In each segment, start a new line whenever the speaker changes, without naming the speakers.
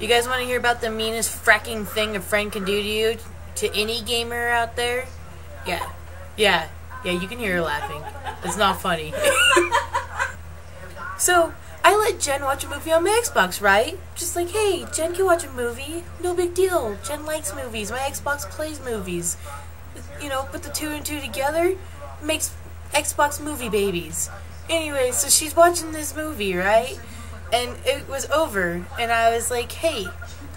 You guys want to hear about the meanest fracking thing a friend can do to you? To any gamer out there? Yeah, you can hear her laughing. It's not funny. So, I let Jen watch a movie on my Xbox, right? Just like, hey, Jen can watch a movie. No big deal. Jen likes movies. My Xbox plays movies. You know, put the two and two together, makes Xbox movie babies. Anyway, so she's watching this movie, right? And it was over, and I was like, hey,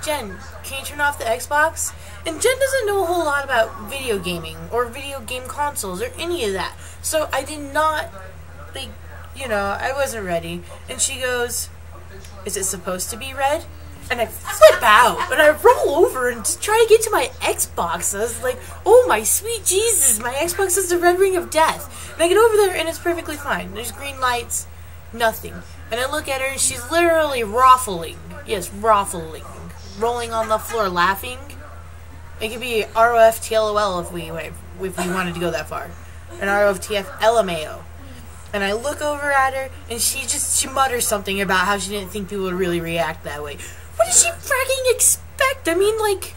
Jen, can you turn off the Xbox? And Jen doesn't know a whole lot about video gaming, or video game consoles, or any of that. So I did not, like, you know, I wasn't ready. And she goes, is it supposed to be red? And I flip out, and I roll over and just try to get to my Xbox. I was like, oh my sweet Jesus, my Xbox is the red ring of death. And I get over there, and it's perfectly fine. There's green lights, nothing. And I look at her, and she's literally ruffling. Yes, ruffling. Rolling on the floor, laughing. It could be ROFTLOL if we wanted to go that far. And ROFTF LMAO. And I look over at her, and she mutters something about how she didn't think people would really react that way. What does she fragging expect? I mean, like,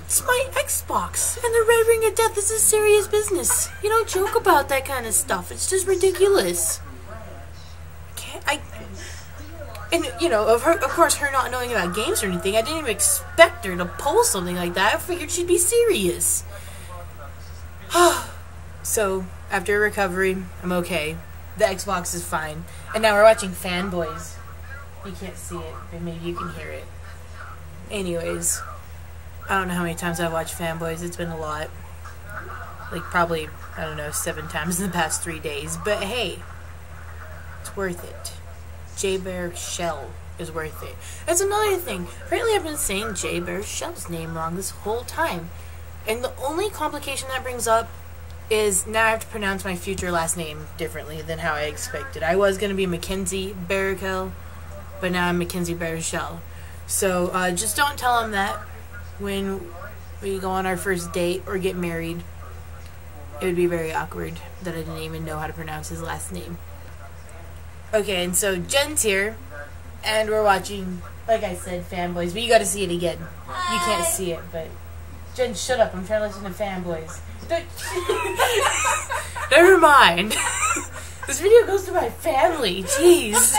it's my Xbox, and the red ring of death is a serious business. You don't joke about that kind of stuff. It's just ridiculous. And, you know, of course, her not knowing about games or anything, I didn't even expect her to pull something like that. I figured she'd be serious. So, after recovery, I'm okay. The Xbox is fine. And now we're watching Fanboys. You can't see it, but maybe you can hear it. Anyways, I don't know how many times I've watched Fanboys. It's been a lot. Like, probably, I don't know, 7 times in the past 3 days. But hey, it's worth it. J Bear Shell is worth it. That's another thing. Apparently I've been saying J Bear Shell's name wrong this whole time. And the only complication that brings up is now I have to pronounce my future last name differently than how I expected. I was going to be Mackenzie Barrikel, but now I'm Mackenzie Barrichel. So just don't tell him that when we go on our first date or get married. It would be very awkward that I didn't even know how to pronounce his last name. Okay, and so Jen's here, and we're watching, like I said, Fanboys, but you gotta see it again. You can't see it, but... Jen, shut up, I'm trying to listen to Fanboys. Never mind. This video goes to my family, jeez.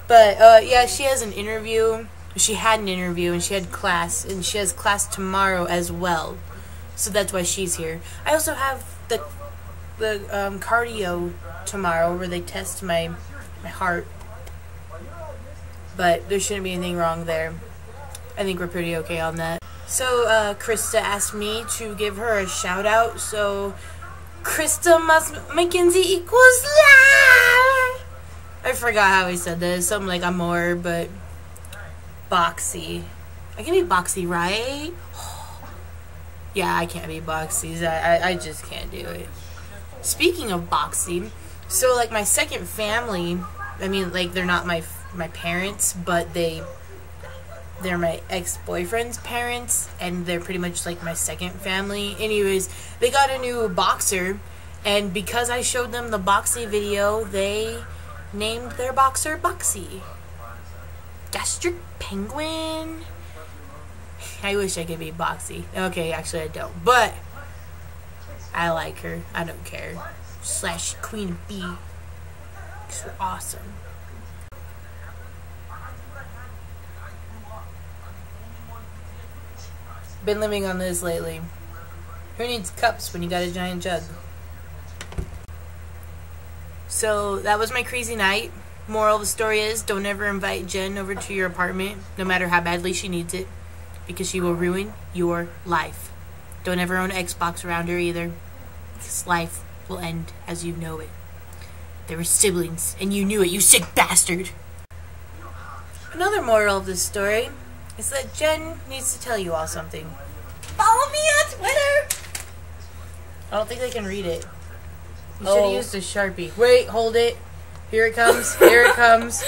But, yeah, she has an interview. She had an interview, and she had class, and she has class tomorrow as well. So that's why she's here. I also have the cardio tomorrow where they test my heart, but there shouldn't be anything wrong there. I think we're pretty okay on that. So Krista asked me to give her a shout out, so Krista Mackenzie equals live. I forgot how he said this, something like amor, but boxy. I can be boxy, right? Yeah, I can't be boxy. I just can't do it. Speaking of boxy, so like my second family, I mean, like they're not my parents, but they're my ex-boyfriend's parents, and they're pretty much like my second family. Anyways, they got a new boxer, and because I showed them the Boxy video, they named their boxer Boxy. Gastric Penguin. I wish I could be Boxy. Okay, actually I don't, but I like her. I don't care. / Queen Bee. She's awesome. Been living on this lately. Who needs cups when you got a giant jug? So that was my crazy night. Moral of the story is, don't ever invite Jen over to your apartment, no matter how badly she needs it, because she will ruin your life. Don't ever own an Xbox around her either, because life will end as you know it. They were siblings, and you knew it, you sick bastard! Another moral of this story is that Jen needs to tell you all something. Follow me on Twitter! I don't think they can read it. You should have used a Sharpie. Wait, hold it. Here it comes. Here it comes.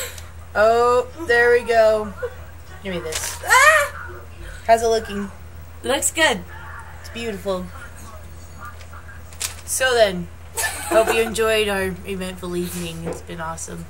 Oh, there we go. Give me this. Ah! How's it looking? It looks good. It's beautiful. So then, hope you enjoyed our eventful evening. It's been awesome.